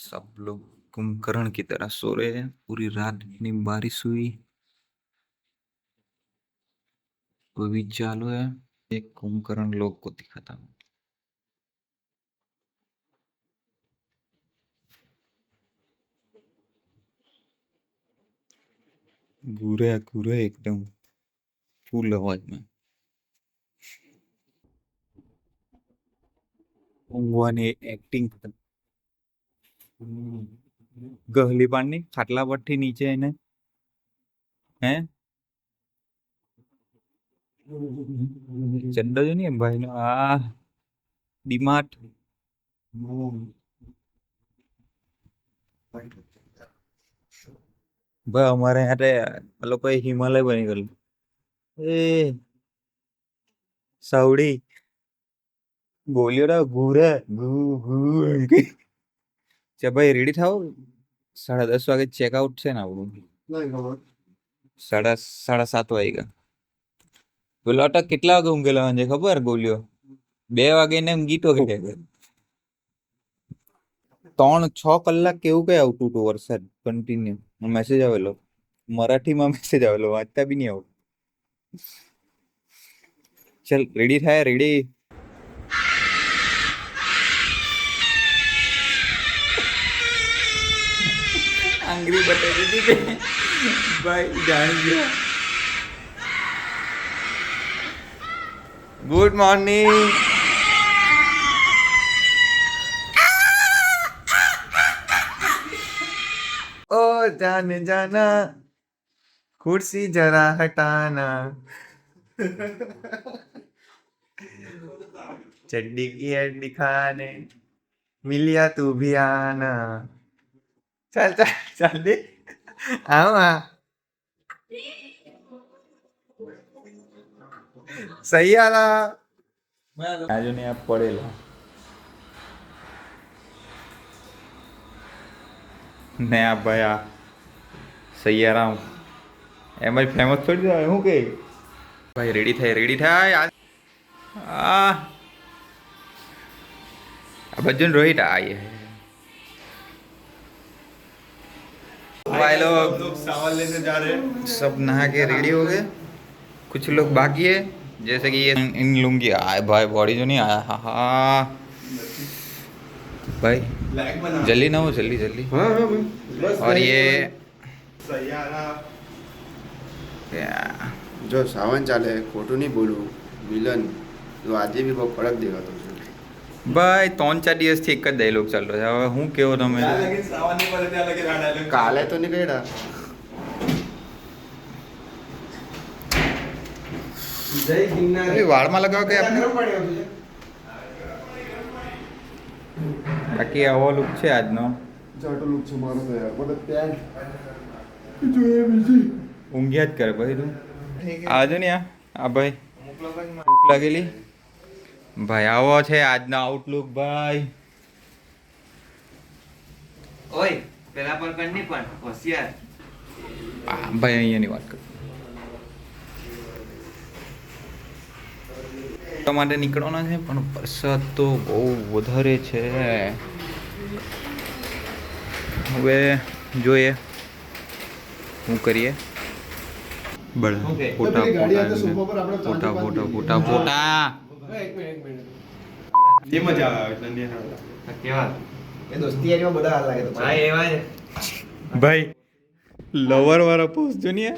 सब लोग कुंभकर्ण की तरह सो रहे हैं। पूरी रात इतनी बारिश हुई, वो भी चालू है। एक कुंभकर्ण लोग को दिखाता हूँ। घूरे घूरे एकदम फुल आवाज में। ઊંઘવાની એક્ટિંગ ગહલી પાડની ખાટલા પરથી નીચે એને હે ચંડો જો નહીં ભાઈ નો આ ડીમાર્ટ ભાઈ અમારે યારે લોકોએ હિમાલય બની ગયેલું એ સાવડી બોલ્યો ના ઘૂરે ઘૂ ઘૂ એમ કે છે ભાઈ રેડી થાવ 10:30 વાગે ચેકઆઉટ છે ને આપણું સાડા સાત વાગ્યા પેલો અટક કેટલા વાગે ઊંઘેલો છે ખબર ગોલ્યો 2 વાગે ને એમ ગીતો કે 3-6 કલાક કેવું કઈ આવતું હતું વરસાદ કન્ટિન્યુ મેસેજ આવેલો મરાઠીમાં મેસેજ આવેલો વાંચતા બી નહીં આવતું ચલ રેડી થાય રેડી આંગળી બતાવી દીધી ભાઈ જાણી ગયો ગુડ મોર્નિંગ ओ जाने जाना कुर्सी जरा हटाना चड्डी की हड्डी खाने मिलिया तू भी आना चल चल चल दे आओ सही आला आज ने आप पड़ेला ને આ ભાઈ આ સૈયારામ એમ જ ફેમસ થોડી જાય શું કે ભાઈ રેડી થાય આ भजन रोहित आए हैं भाई लोग सावन लेने जा रहे हैं सब नहा के रेडी हो गए कुछ लोग बाकी है जैसे कि ये इन लुंगी आए भाई बॉडी जो नहीं आया हाँ भाई जल्दी ना हो जल्दी हाँ, और ये જો સાવન ચાલે ખોટું નહીં બોલું વિલન તો આજે બી બહુ કડક દેખાતો છે ભાઈ 3-4 દિવસથી એક જ ડાયલોગ ચાલતો છે હવે હું કેવો તમે કાલે તો નીકળ્યા જય ગિરનાર વાળમાં લગાવો કે આપણે બાકી આવો લુક છે આજનો જાટો લુક છે મારો તો યાર મને પેન્ટ ઊંઘ્યા જ કરે ભાઈ તું આજો ને આ ભાઈ ભૂખ લાગેલી ભાઈ આવો છે આજનો આઉટલુક ભાઈ ઓય પેલા પર કર નહીં પણ હોશિયાર ભાઈ અહીંયાની વાત કર માટે નીકળવાના છે પણ વરસાદ તો બહુ વધારે છે હવે જોઈએ શું કરીએ બળ ફોટા એ મજા આવે કેવા એ દોસ્તી યારીમાં બધા હાલ લાગે તો ભાઈ એવા જ भाई लवर वाला पोस्ट जो नहीं है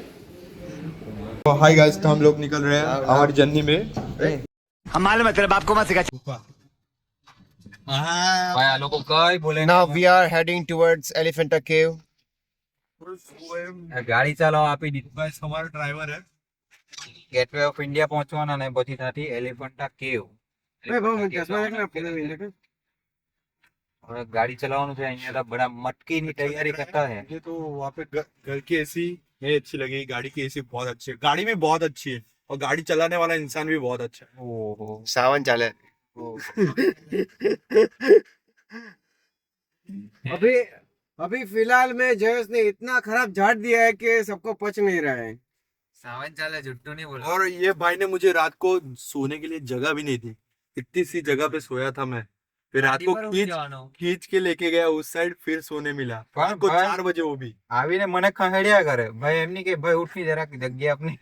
तो हाय गाइस तो हम लोग निकल रहे हैं हमारी जर्नी में हम मालूम है तेरे बाप को मत सिखा भाई आ लोगों कई बोले now we are heading towards elephanta cave ગાડી ચલાવવા આપી દીધી गाइस हमारा ड्राइवर है ગેટવે ઓફ ઇન્ડિયા પહોંચવાના ને પછી ત્યાંથી એલિફન્ટા કેવ ગાડી ચલાવવાનું છે અહીંયા તો બડા મટકી ની તૈયારી करता है ये तो वहाँ पे घर की एसी नहीं अच्छी लगी गाड़ी की एसी बहुत अच्छी है गाड़ी में बहुत अच्छी है और गाड़ी चलाने वाला इंसान भी बहुत अच्छा है ओहो सावन चाले अभी फिलहाल में जयस ने इतना खराब झाड़ दिया है कि सबको पच नहीं रहा है सावन चाले झुट्टू नहीं बोल और ये भाई ने मुझे रात को सोने के लिए जगह भी नहीं दी इतनी सी जगह पे सोया था मैं फिर रात को खींच के लेके गया उस साइड, फिर सोने मिला रात को 4 बजे वो भी। આવીને મને ખહેડ્યા કરે ભાઈ, એમની કે ભાઈ ઉઠી જરાક જગ્યા આપની.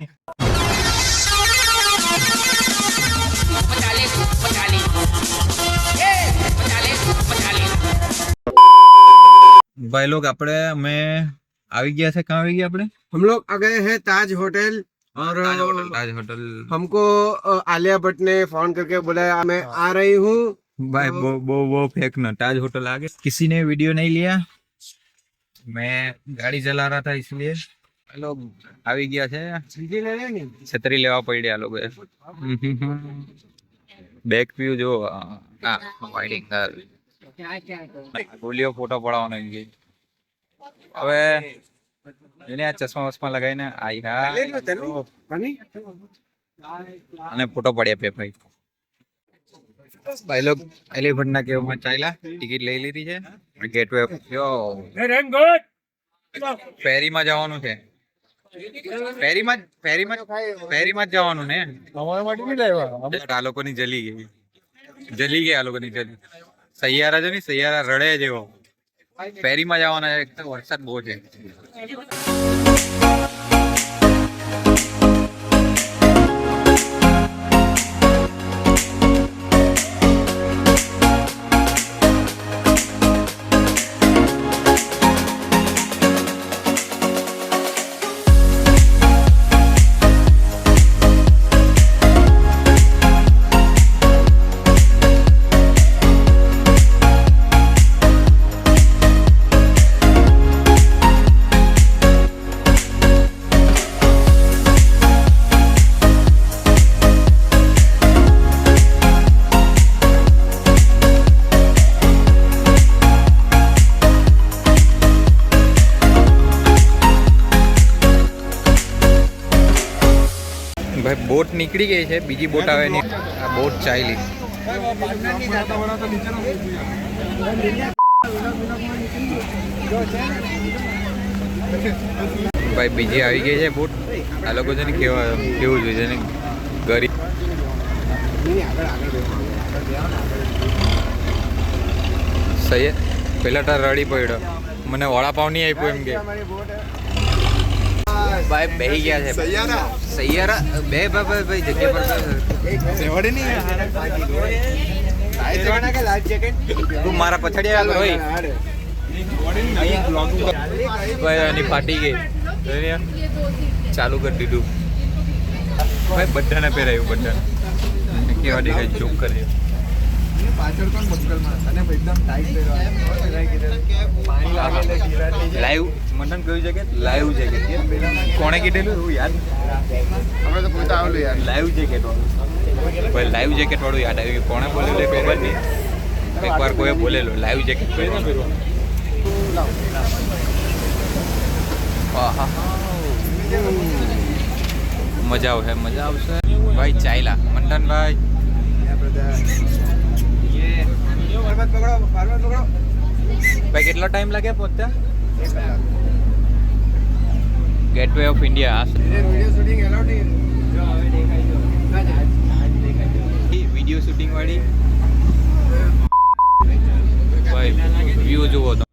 ભાઈ લોग આપણે અમે આવી ગયા છે. कहाँ આવી ગયા આપણે? हम लोग आ गए हैं ताज होटल और ताज होटल. हमको आलिया भट्ट ने फोन करके बोला मैं आ रही हूँ। भाई वो फेक ना, ताज होटल आ गए. किसी ने वीडियो नहीं लिया, मैं गाड़ी चला रहा था इसलिए. लोग આવી ગયા છે. છત્રી લેવા પડી આ લોકો. બેક વ્યૂ જો વાઇડ એંગલ. બોલ્યો ફોટો પડાવવાનો છે. હવે એને આ ચશ્મા વસ્મા લગાવીને આઈ હા અને ફોટો પડ્યા પે ભાઈ. ભાઈ લોગ એલિફન્ટ ના કેવમાં ચાલ્યા, ટિકિટ લઈ લીધી છે. ગેટવે યો ફેરીમાં જવાનું છે. ફેરીમાં જ જવાનું ને. આ લોકોની જલી ગઈ આ લોકોની જલી. સૈયારા જો ને, સૈયારા રડે જેવો. ફેરીમાં જવાના છે. એક તો વરસાદ બહુ છે. ભાઈ બોટ નીકળી ગઈ છે, બીજી બોટ આવે નહીં. આ બોટ ચાલી. ભાઈ બીજી આવી ગઈ છે બોટ. આ લોકો છે ને કેવું જોઈએ છે ને ગરીબ. સહી પેલા તાર રડી પડ્યો, મને વડાપાવ નહીં આપ્યો એમ કે. ભાઈ બેહી ગયા છે. સૈયારા બે ભાઈ જગ્યા પર સેવડે નહીં. તું મારા પછાડી આવ્યો હોય ભાઈ. એની ફાટી ગઈ, ચાલુ કરી દીધું ભાઈ. બધાને પહેરાયું, બધાને કેવા દેખાય જોક કરે. લાઈવ મને કયું જેકેટ, લાઈવ જેકેટ કોણે કીધેલું એવું યાદ અમે તો પોતા આવેલું યાર. લાઈવ જેકેટ વાળું. ભાઈ લાઈવ જેકેટ વાળું યાદ આવ્યું. કોણે બોલેલું એ ખબર નહીં. એકવાર કોઈ બોલેલું લાઈવ જેકેટ પહેરવાનું. મજા આવશે, મજા આવશે ભાઈ. ચાલ્યા મંડનભાઈ. ભાઈ કેટલો ટાઈમ લાગે પહોંચતા? Gateway of India. Video shooting વાળી ભાઈ વ્યૂ જુઓ તો.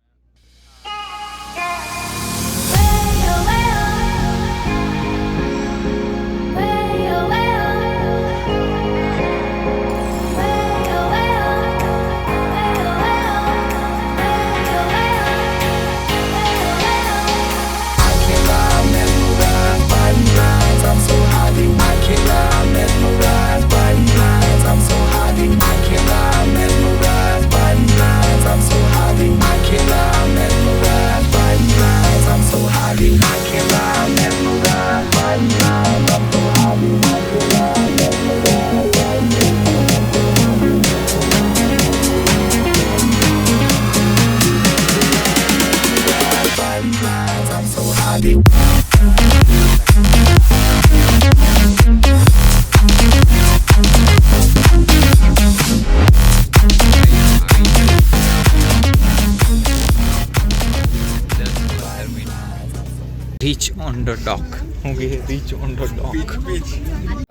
રીચ ઓન ધ ડોક. હું કે રીચ ઓન ધ ડોક.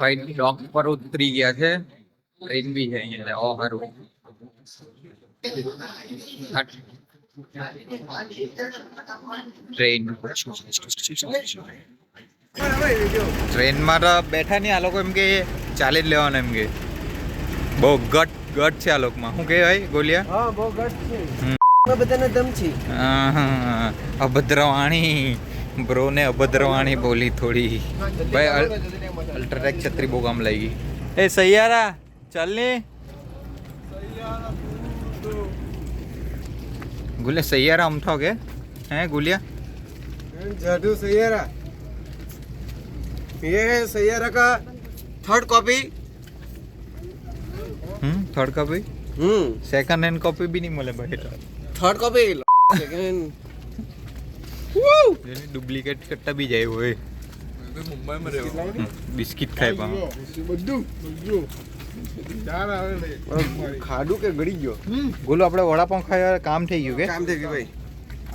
ભાઈ ડોક પર ઉતરી ગયા છે. ટ્રેન બી છે અહીંયા. ઓ હારું ટ્રેન ટ્રેનમાં તો બેઠા નહીં આ લોકો, એમ કે ચાલી જ લેવાનું એમ કે. બહુ ગટ છે આ લોકોમાં. શું કહેવાય ગોલિયા? હા બહુ ગટ છે બધાને દમ છે. અભદ્રવાણી બ્રો ને અભદ્રવાણી બોલી થોડી. ભાઈ અલ્ટ્રાટેક છત્રી બહુ કામ લાગી. એ સૈયારા ચાલ ને गुलिया सैयारा अमठा के हैं गुलिया जादू सैयारा, ये है सैयारा का third copy. Third copy. Second hand copy भी नहीं मिले भाई. थर्ड कॉपी सेकंड डुप्लीकेट कट्टा भी जाए वो मुंबई में रहो. बिस्किट खाए पा ખાડું કે ગળી ગયો. બોલો આપણે વડાપાઉં ખાયા કામ થઈ ગયું કે કામ થઈ ગયું ભાઈ.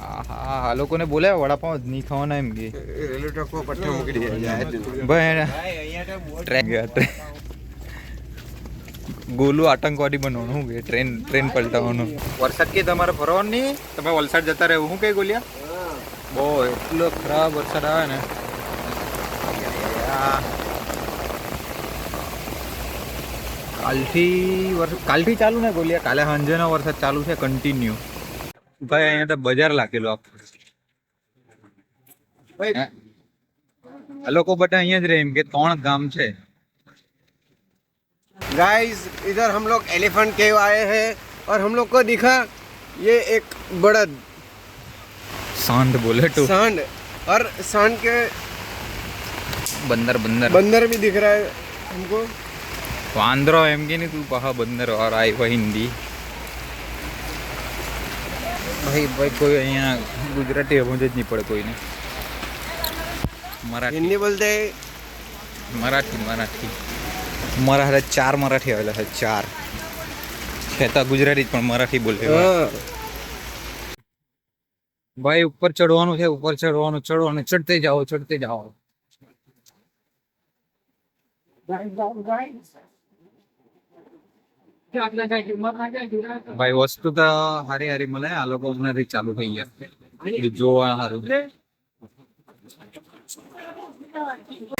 હા આ લોકોને બોલાવ્યા વડાપાઉં જ નહીં ખાવાના એમ કે રેલવે ટ્રેક પર પટ્ટા મૂકી દીધા. ભાઈ ટ્રેન ગોલું આતંકવાદી બનવાનું શું કે ટ્રેન પલટાવવાનું. વરસાદ કે તમારે ફરવાનું નહીં, તમે વલસાડ જતા રહેવું. શું કે ગોલિયા બહુ એટલો ખરાબ વરસાદ આવે ને. કાલથી ચાલુ ને ગોલિયા, કાલે સાંજેનો વરસાદ ચાલુ છે કન્ટિન્યુ. ભાઈ અહીંયા તો બજાર લાગેલું આખું. આ લોકો બધા અહીંયા જ રહે એમ કે 3 ગામ છે. गाइस इधर हम लोग एलिफेंट केव आए हैं और हम लोग को दिखा ये एक बड़द सांड बोले तो सांड, और सांड के बंदर बंदर भी दिख रहा है हमको. वांद्रो एम के नहीं तू पहा बंदर और आई वो हिंदी. भाई कोई અહીંયા ગુજરાતી સમજ જ નહીં પડે કોઈને. મરાઠી हिंदी बोलते हैं. મરાઠી મારા હારે 4 મરાઠી આવેલા છે. 4 ખેતા ગુજરાતી જ પણ મરાઠી બોલે. हाँ ભાઈ ઉપર ચડવાનું છે, ઉપર ચડવાનું ચડતે જાઓ. ભાઈ વસ્તુ તો હારી મળે. આ લોકો હમણાંથી ચાલુ થઈ ગયા જોવા સારું.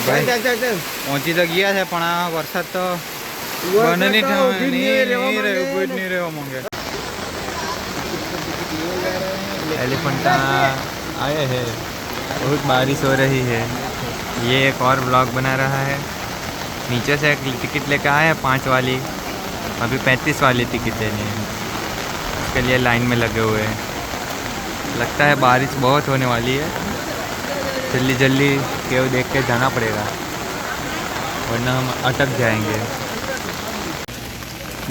चल चल चल चल. પહોંચી તો ગયા છે પણ આ વરસાદ તો બને નહીં રહેવા માંગે. एलिफेंटा आए हैं, बहुत बारिश हो रही है. ये एक और ब्लॉग बना रहा है. नीचे से एक टिकट लेकर आए हैं 5 वाली, अभी 35 वाली टिकट लेनी है. उसके लिए लाइन में लगे हुए हैं. लगता है बारिश बहुत होने वाली है. जल्दी केव देख के जाना पड़ेगा वरना हम अटक जाएंगे.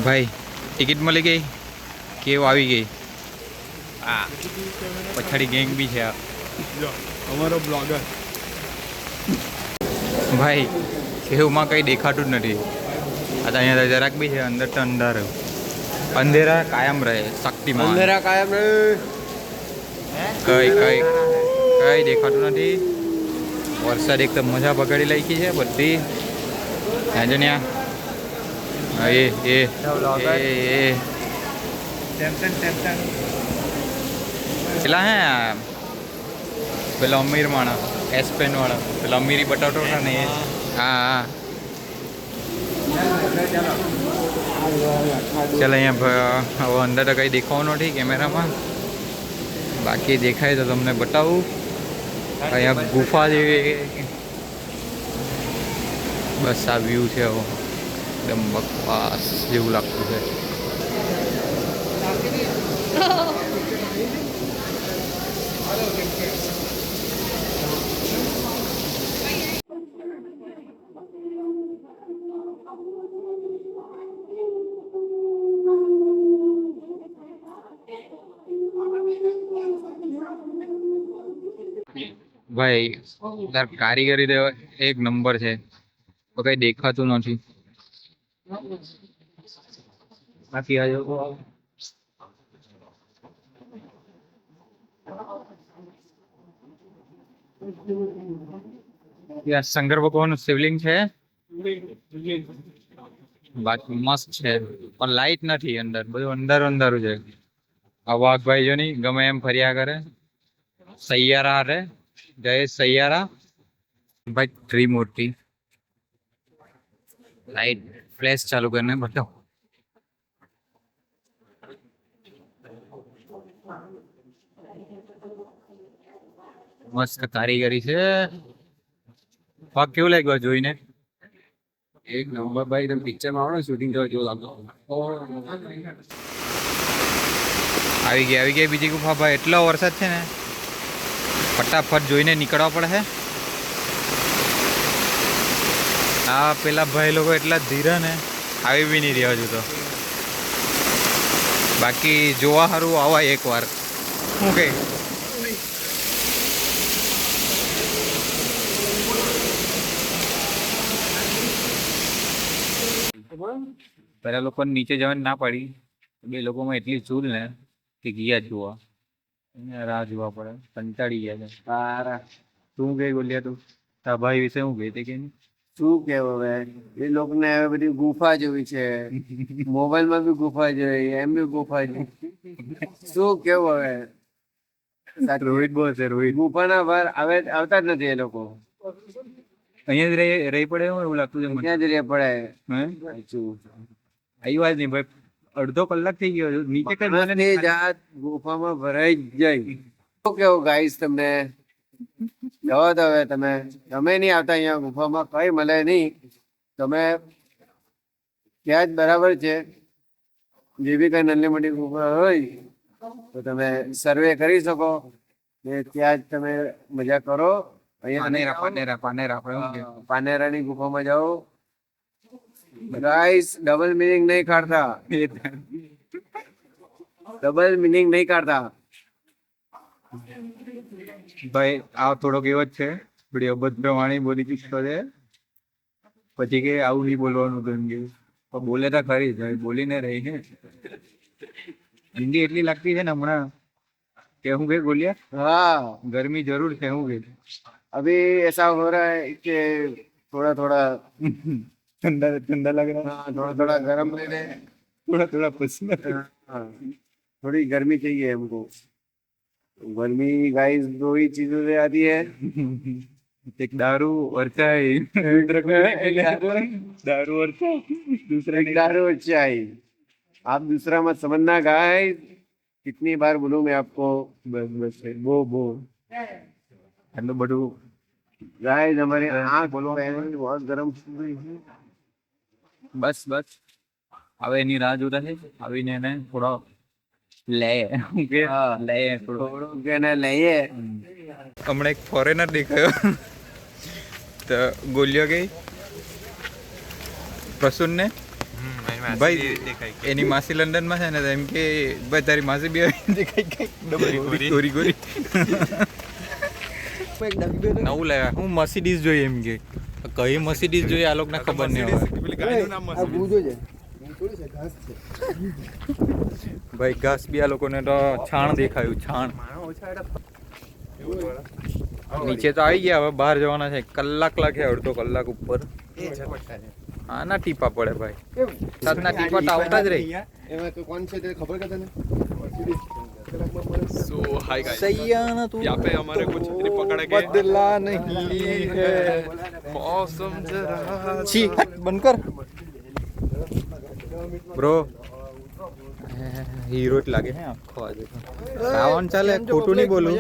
भाई टिकट मिल गई, केव આવી ગઈ. પછાડી ગેંગ બી છે हमारा ब्लॉगर. ભાઈ કેવમાં કંઈ દેખાતું જ નથી. આ તો અહીંયા જરાક બી છે, અંદર તો અંધારું. અંધેરા કાયમ રહે. શક્તિમાન अंधेरा कायम रहे. કઈ દેખાતું નથી. વરસાદ એક તો મજા બગાડી નાખી છે બધી. ત્યાં જો ને પેલા હે પેલા અમીર માણસ એસ પેન વાળા, પેલા અમીરી બટાટો ને એ. હા ચાલ અહીંયા હવે અંદર તો કંઈ દેખાવાનું નથી કેમેરામાં. બાકી દેખાય તો તમને બતાવું. અહીંયા ગુફા જેવી બસ આ વ્યૂ છે. હવે એકદમ બકવાસ જેવું લાગતું છે. ભાઈ તાર કારીગરી તો એક નંબર છે, તો કઈ દેખાતું નથી. બાકી આ શંકર ભગવાન નું શિવલિંગ છે. બાકી મસ્ત છે પણ લાઈટ નથી અંદર, બધું અંધારું અંધારું છે. આ વાઘભાઈ જો નહીં ગમે એમ ફર્યા કરે. સૈયારા રે જય સૈયારા ભાઈ ત્રિમૂર્તિ. લાઈટ ફ્લેશ ચાલુ કરીને બતાવો. મસ્ત કારીગરી છે. વાઘ કેવું લાગ્યું જોઈને? એક નંબર ભાઈ, તમે પિક્ચરમાં આવો ને શૂટિંગ જોવા જેવું લાગતો. આવી ગઈ બીજી ગુફા ભાઈ. એટલો વરસાદ છે ને ફટાફટ જોઈને નીકળવા પડે છે. આ પેલા ભાઈ લોકો એટલા ધીરા ને આવી બી નહીં રહ્યા હજુ તો. બાકી જોવા સારું આવાય એકવાર. શું કે પેલા લોકો નીચે જવાની ના પાડી, બે લોકોમાં એટલી ચૂલ ને કે ગયા જોવા. રાહ જોવા પડે, કંટાળી ગયા છે. સારા તું કઈ બોલ્યા તું તારા ભાઈ વિશે હું કહેતી કે નહીં? શું કેવું હવે, એ લોકોને હવે બધી ગુફા જોવી છે, મોબાઈલ માં બી ગુફા જોઈ, એમ બી ગુફા જોઈ. શું કેવું હવે, રોહિત બહુ છે રોહિત. ગુફાના બહાર આવતા જ નથી એ લોકો. અહીંયા જ રહી પડે એવું લાગતું છે મને. ક્યાં જ રે પડે. હે? સાચું. આવી વાત નહીં ભાઈ, અડધો કલાક થઈ ગયો નીચે કઈ માણસની જાત ગુફામાં ભરાઈ જ જાય. શું કેવું ગાઈસ તમને? જવા દો હવે, તમે નહીં આવતા અહીંયા ગુફામાં, કઈ મળે નહીં. તમે ત્યાં જ બરાબર છે. જે બી કઈ નાની મોટી ગુફા હોય તો તમે સર્વે કરી શકો ને ત્યાં જ તમે મજા કરો. અહીંયા પાનેરાની ગુફામાં જાઓ ગાઈસ. ડબલ મિનિંગ નહીં કાઢતા, ડબલ મિનિંગ નહીં કાઢતા. ભાઈ આ થોડોક એવો જ છે, થોડી અભદ્ર વાણી બોલી ચૂકતો છે. પછી કે આવું નહીં બોલવાનું હતું એમ કે. પણ બોલે તો ખરી જ, બોલીને રહી ને. હિન્દી એટલી લાગતી છે ને હમણાં કે હું કઈ બોલ્યા. हाँ, ગરમી જરૂર છે હું કઈ. अभी ऐसा हो रहा है कि थोड़ा थोड़ा ठंडा ठंडा लग रहा है, हाँ, थोड़ा थोड़ा गर्म ले ले. थोड़ा थोड़ा पसीना. हाँ, थोड़ी गर्मी चाहिए हमको. गर्मी गाइस दो ही चीजों से आती है. एक दारू और चाय. दारू और चाय, दूसरा एक दारू और चाय. आप दूसरा मत समझना गाइस. कितनी बार बोलूं मैं आपको? बस बस वो એટલું બધું गाइस हमारी आँख बहुत गर्म हो गई है. બસ બસ હવે એની રાહ જોતા છે. આવીને એને થોડો લે કે લે થોડો કે ને લઈએ. હમણાં એક ફોરેનર દેખાયો તો ગોલિયો ગઈ પ્રસૂન ને ભાઈ એની માસી લંડન માં છે ને તો એમ કે ભાઈ તારી માસી બી દેખાઈ ગોરી ગોરી. નવું લાવ્યા હું મર્સિડીઝ જોઈએ એમ કે. કઈ મર્સિડીઝ જોઈએ આ લોકોને ખબર નહીં હોય. ભાઈ ઘાસ બી આ લોકોને તો છાણ દેખાયું, છાણ. નીચે તો આવી ગયા, હવે બહાર જવાના છે. કલાક લાગે, અડધો કલાક ઉપર. આના ટીપા પડે ભાઈ, સાતના ટીપા તો આવતા જ રહી. એમાં તો કોણ છે તે ખબર કે તને? सो हाय गाइस, सैयाना तू यहाँ पे हमारे को छतरी पकड़ के बदला नहीं है. मौसम जरा छी हट बंद कर બ્રો. હીરો જ લાગે હે આખો આજે તો. શ્રાવણ ચાલે ખોટું નહીં બોલું,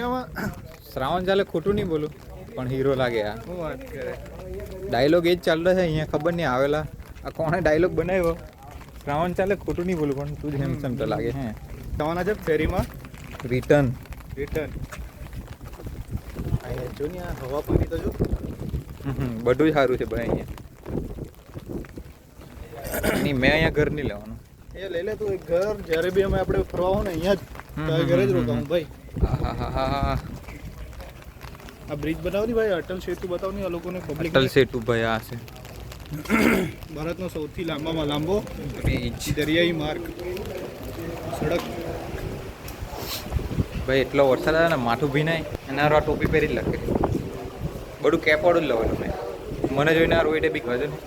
શ્રાવણ ચાલે ખોટું નહીં બોલું, પણ હીરો લાગે. આ ડાયલોગ એ જ ચાલતો છે અહીંયા, ખબર નહીં આવેલા આ કોણે ડાયલોગ બનાવ્યો. શ્રાવણ ચાલે ખોટું નહીં બોલું, પણ તું જ હેન્ડસમ તો લાગે હે. જવાના છે ફેરીમાં રિટર્ન અહીંયા જો ને આ હવા પાણી તો જો બધું જ સારું છે ભાઈ અહીંયા. નહીં મેં અહીંયા ઘર નહીં લેવાનું. એ લઈ લે તું એક ઘર. જ્યારે બી અમે આપણે ફરવા આવો ને અહીંયા જ તારા ઘરે જ રોકાવું ભાઈ. આહાહાહા. આ બ્રિજ બનાવની ભાઈ, અટલ સેતુ બતાવની આ લોકોને પબ્લિક. અટલ સેતુ ભાઈ આ છે ભારતનો સૌથી લાંબામાં લાંબો બ્રિજ. દરિયાઈ માર્ગ સડક. ભાઈ એટલો વરસાદ આવે ને માથું ભીનાય અને આ ટોપી પહેરી જ લાગે. બધું કેપ વાળું જ લેવાનું. મેં મને જોઈને આ રોઈડે બી ગયો ને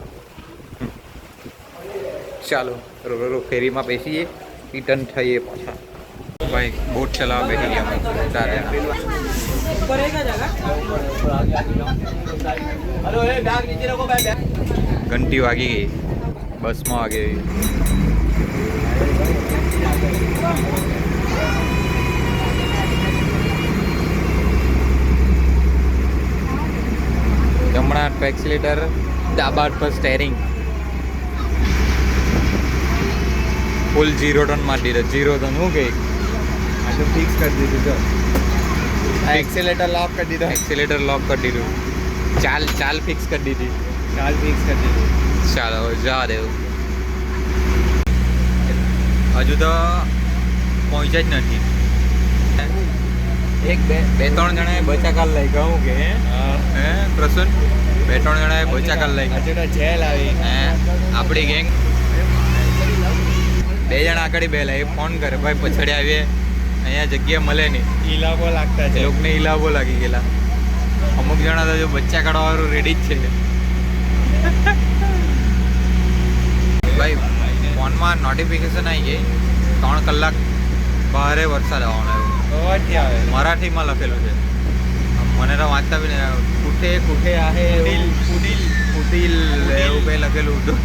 ચાલો ફેરીમાં બેસીએ રિટર્ન થઈએ પાછા. ભાઈ બોટ ચલાવવા બેસી ગયા તારે ઘંટી વાગી ગઈ બસમાં વાગી ગઈ. જમણા એક્સિલેટર ડાબા પર સ્ટેરિંગ ફૂલ 0 ટન મારી દીધો 0 ટન હું ગઈ આ તો ફિક્સ કરી દીધું તો એક્સેલેટર લોક કરી દીધો. એક્સિલેટર લોક કરી દીધું ચાલ ફિક્સ કરી દીધી. ચાલ ફિક્સ કરી દીધું. ચાલો હવે જવા દેવું. હજુ તો પહોંચ્યા જ નથી. બે ત્રણ જણાએ બચાકાલ લઈ ગયા હું કે હે પ્રસન્ન 2-3 જણાએ બચાકાલ લઈ ગયા. હજુ તો જેલ આવી. હે આપણી ગેંગ 2 જણા આગળ બેલા એ ફોન કરે ભાઈ પછડી આવીએ અહીંયા જગ્યા મળે નહીં. ઈલાકો લાગતા એ છે. લોકોને ઈલાવો લાગી ગયેલા. અમુક જણા તો જો બચ્ચા કાઢવાવાળું રેડી જ છે. ભાઈ ફોનમાં નોટિફિકેશન આવી ગઈ 3 કલાક ભારે વરસાદ આવવાનો એવું અવાજથી આવે. મરાઠીમાં લખેલું છે. મને તો વાંચતા બી નહીં. કુઠે કુઠે આહે કુટીલ એવું કંઈ લખેલું હતું.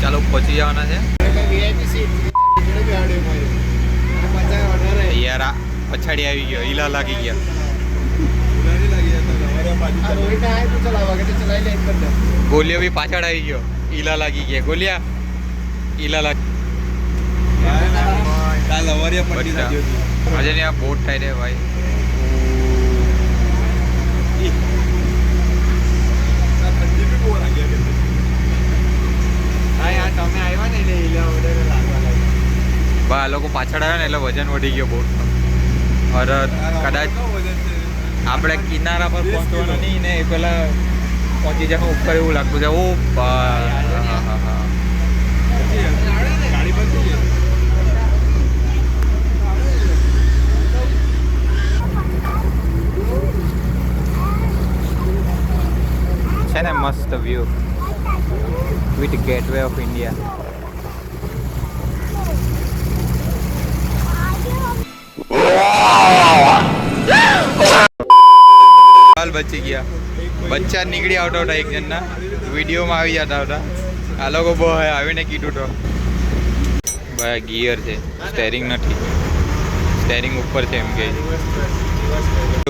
ચાલો પહોંચી જવાના છે. યાર આ પછાડી આવી ગયો ઈલા લાગી ગયા. ગોલિયો બી પાછળ આવી ગયો ઈલા લાગી ગયા. ગોલિયા ઈલા લાગી આજે ને આ બોટ થાય રે ભાઈ. આ લોકો પાછળ આવ્યા ને એટલે વજન વધી ગયો બોટનો. અરે કદાચ આપણે કિનારા પર પહોંચવાનું નહીં ને એ પેલા પહોંચી જાય ઉપર એવું લાગતું છે. ઓ ગાડી બંધ થઈ ગઈ. છે ને મસ્ત view with gateway of India. બચી ગયા બચ્ચા નીકળી આવતા હતા એક જણના વિડીયોમાં આવી જતા હતા. આ લોકો બહુ આવીને કીધું તો ભાઈ ગિયર છે સ્ટેરિંગ નથી. સ્ટેરિંગ ઉપર છે એમ કે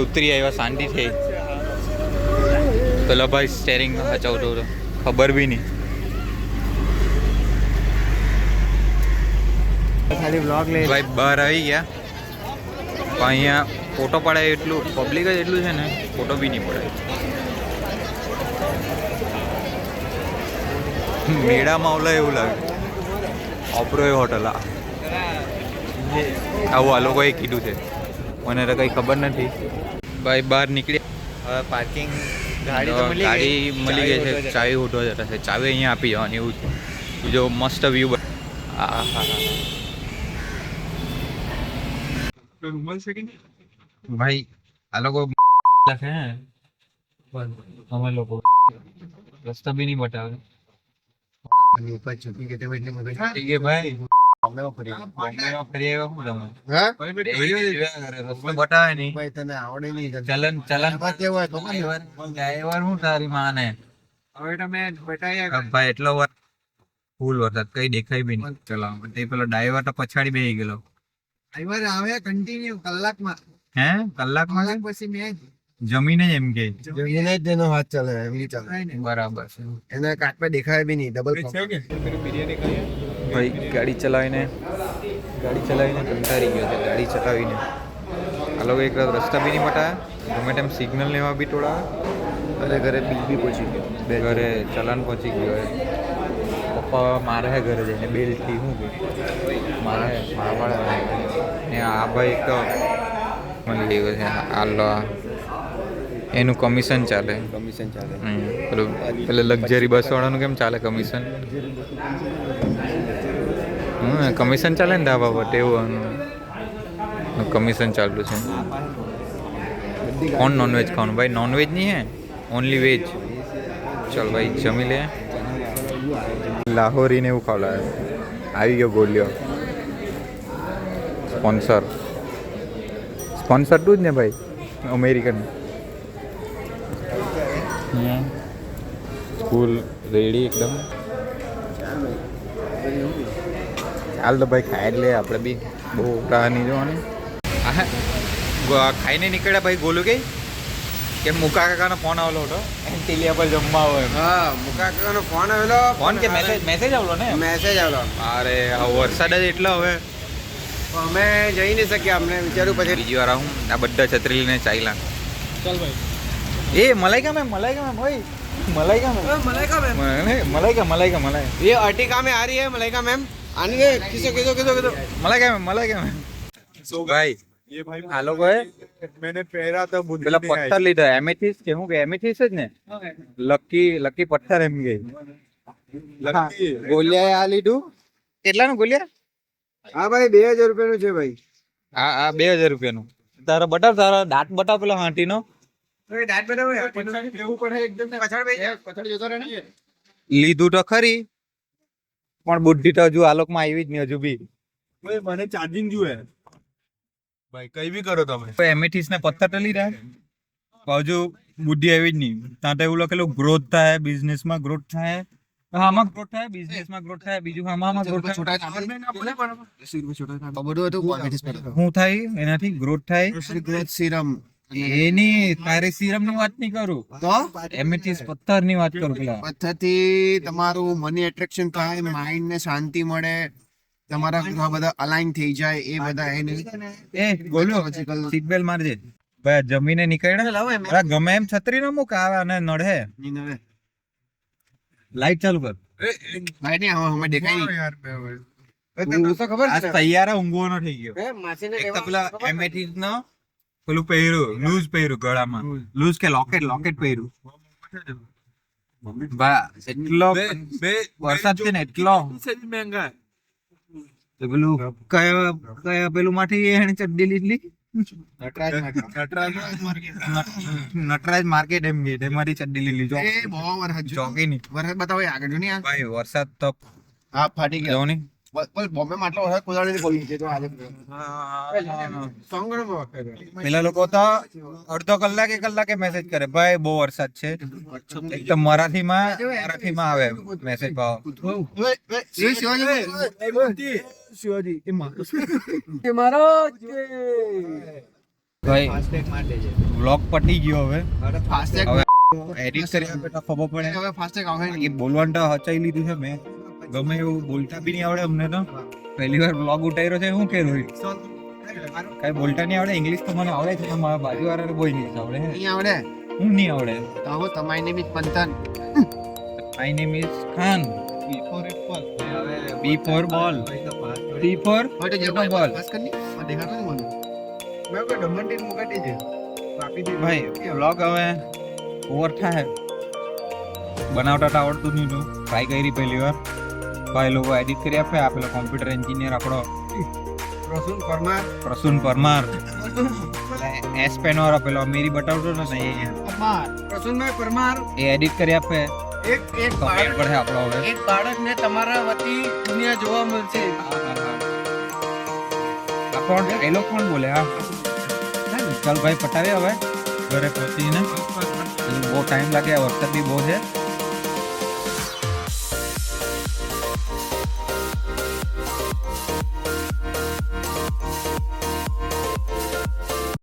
ઉતરી આવ્યા શાંતિ થઈ. પેલો ભાઈ સ્ટેરિંગ હચાવતો હતો ખબર બી નહીં. ખાલી બ્લોગ લઈ ભાઈ બહાર આવી ગયા પણ અહીંયા ફોટો પડાય એટલું પબ્લિક જ એટલું છે ને ફોટો બી નહીં પડાય. મેળામાં ઓલા એવું લાગે ઓપરોય હોટલ આવું આ લોકોએ કીધું છે. મને તો કંઈ ખબર નથી. ભાઈ બહાર નીકળી હવે પાર્કિંગ ગાડી મળી ગઈ છે. ચાવી ઉઠવા જતા છે. ચાવી અહીંયા આપી જવાની એવું છે. જો મસ્ત વ્યૂ. હા હા ભાઈ આ લોકો લખે અમે લોકો રસ્તા બી નહીં બતાવે. ઠીક છે ભાઈ ફરી આવ્યા શું તમે રસ્તો બતાવે નહીં. તને આવડે નહીં ચલન ડ્રાઈવર હું તારી માને હવે તમે બતાવ્યા ભાઈ એટલો વાર ફૂલ વરસાદ કઈ દેખાય બી નહીં ચલાવવા. તે પેલો ડ્રાઈવર તો પછાડી બેસી ગયેલો. ડ્રાઈવર આવે કન્ટિન્યુ કલાકમાં હે કલાકમાં પછી મેં જમીને જ એમ કે જોઈને જ તેનો હાથ ચાલે એમ નહીં ચાલે. બરાબર છે. એના કાટમાં દેખાય બી નહીં ડબલ ભાઈ ગાડી ચલાવીને કંટાળી ગયો છે. ગાડી ચલાવીને આ લોકો એક રસ્તા બી નહીં બતાવ્યા. ગમે તેમ સિગ્નલ લેવા બી તોડાવે અને ઘરે બિલ બી પહોંચી ગયો. ઘરે ચલાન પહોંચી ગયો. પપ્પા મારે હે ઘરે જઈને બેલથી શું કે મારે ને આ ભાઈ એક તો મળી ગયો છે. હાલો એનું કમિશન ચાલે. પેલું લક્ઝરી બસ વાળાનું કેમ ચાલે કમિશન? કમિશન ચાલે ને ધાબા પર એવું કમિશન ચાલતું છે. કોણ નોનવેજ ખાવાનું? ભાઈ નોનવેજ નહીં હે ઓનલી વેજ. ચાલ ભાઈ જમી લે. લાહોરી ને એવું ખવડાવે. આવી ગયો ગોલિયો. સ્પોન્સર તું જ ને ભાઈ, અમેરિકન. સ્કૂલ રેડી એકદમ. ચાલ તો ભાઈ ખાઈ જ લે આપણે બી, બહુ રાહ નહીં જોવાની. ખાઈને નીકળ્યા ભાઈ. ગોલું કે મુકા કાકાનો ફોન આવેલો હતો ટીલિયા પર જમવા આવે. હા, મુકા કાકાનો ફોન આવેલો. ફોન કે મેસેજ આવેલો ને? મેસેજ આવેલો. અરે વરસાદ જ એટલો હવે અમે જઈ નહીં શક્યા. અમને વિચાર્યું પછી બીજી વાર આવું. આ બધા છત્રી લઈને ચાલ્યા. चल भाई. એ મલાઈકા મેમ ભાઈ, મલાઈકા ये अर्टिका में आ रही है मलाइका मैम. आने दे. किसो મલાઈકા મેમ. ભાઈ ये भाई આ લોકોએ मैंने पहरा था बुद्धि પેલા नहीं आई. પથ્થર લીધા. એમેથિસ્ટ કે શું કે એમેથિસ્ટ જ ને? લકી પથ્થર એમ ગઈ. लगती है. गोलिया आ લીધું. કેટલાનું ગોલ્યા? હા ભાઈ 2000 રૂપિયાનું છે ભાઈ. આ 2000 રૂપિયાનું. તારા બતાવ, તારા દાંત બતાવ પેલા હાંટીનો. લીધું તો ખરી પણ બુદ્ધિ તો હજુ આલોકમાં આવી જ નહીં હજુ બી. भाई मैंने चार्जिंग जो है भाई कहीं भी करो તમે. એમેથિસ્ટ ને પથ્થર તો લીધા પણ હજુ બુદ્ધિ આવી જ નહીં. ત્યાં તો એવું લખેલું ગ્રોથ થાય, બિઝનેસમાં ગ્રોથ થાય, આમાં ગ્રોથ થાય, બિઝનેસમાં ગ્રોથ થાય, બીજું આમાં ગ્રોથ થાય. શું થાય એનાથી ગ્રોથ થાય? Growth serum. એની તારે સિરમ ની વાત નહીં કરું, તો એમેથિસ્ટ પથ્થર ની વાત કરું. પેલા પદ્ધતિ તમારું મની એટ્રેક્શન થાય, માઇન્ડ ને શાંતિ મળે, તમારા ઘણા બધા અલાઇન થઈ જાય. એ બધા એને એ બોલ્યો સીટ બેલ્ટ મારજે ભાઈ. જમીને નીકળ્યા ગમે એમ છત્રી નો મૂક આવે અને નડે. લાઈટ ચાલુ કર. ભાઈ ને અમે દેખાય નહીં. यार ખબર આ તૈયાર ઊંઘવાનો થઈ ગયો. એક તો પેલા એમેથિસ્ટ નો પેલું પહેર્યું, લૂઝ પહેર્યું ગળામાં, લૂઝ કે લોકેટ પહેર્યું. એટલો વરસાદ છે ને એટલો. महंगा है. તો પેલું કયા પેલું માંથી એને ચડ્ડી લીધી? નટરાજ માર્કેટ એમ ગઈ તેમાંથી ચડ્ડી લીધી. એ બહુ વરસાદ ચોકી ની વરસાદ બતાવો આગળ જો નહીં. ભાઈ વરસાદ તો હા ફાટી ગયો. જવો નહીં. બોમ્બે માં આટલો વરસાદ કોદાળી નથી બોલી તો આજે પેલા લોકો તો અડધો કલાકે મેસેજ કરે ભાઈ બહુ વરસાદ છે. એક તો મરાઠીમાં આવે મેસેજ ભાવ. ભાઈ વ્લોગ પટી ગયો હવે. હવે એડિટ કરી આપે તો ખબર પડે. હવે ફાસ્ટેગ આવે એ બોલવાનું તો હચાઈ લીધું છે મેં. ગમે એવું બોલતા બી નહીં આવડે અમને તો. પહેલી વાર બ્લોગ ઉતાર્યો છે. શું કે રોહિત કઈ બોલતા નહીં આવડે? ઇંગ્લિશ તો મને આવડે છે, મારા બાજુ વાળાને બહુ ઇંગ્લિશ આવડે. નહીં આવડે હું નહીં આવડે. તો હવે તમારી ને બી પંતન. My name is Khan. B for ball. C for હવે તો જતો ball. બસ કરની દેખાતો નહીં મને. મેં કોઈ ડમંડી મુકાટી છે કાપી દે ભાઈ બ્લોગ હવે ઓવર થાય. બનાવતા તો આવડતું નહીં હતું. ટ્રાય કરી પહેલી વાર. ભાઈ લોકો એડિટ કરી આપે. આ પેલો કોમ્પ્યુટર એન્જિનિયર આપણો પ્રસૂન પરમાર એસ પેન વાળો પેલો અમીરી બતાવતો ને પ્રસુનભાઈ પરમાર એ એડિટ કરી આપે. એક કમ્પ્લીટ પડે આપણો હવે. એક બાળકને તમારા વતી દુનિયા જોવા મળશે. આ કોણ એ લોકો કોણ બોલે? હા ચાલ ભાઈ પટાવે હવે ઘરે પહોંચીને. બહુ ટાઈમ લાગે, વરસાદ બી બહુ છે.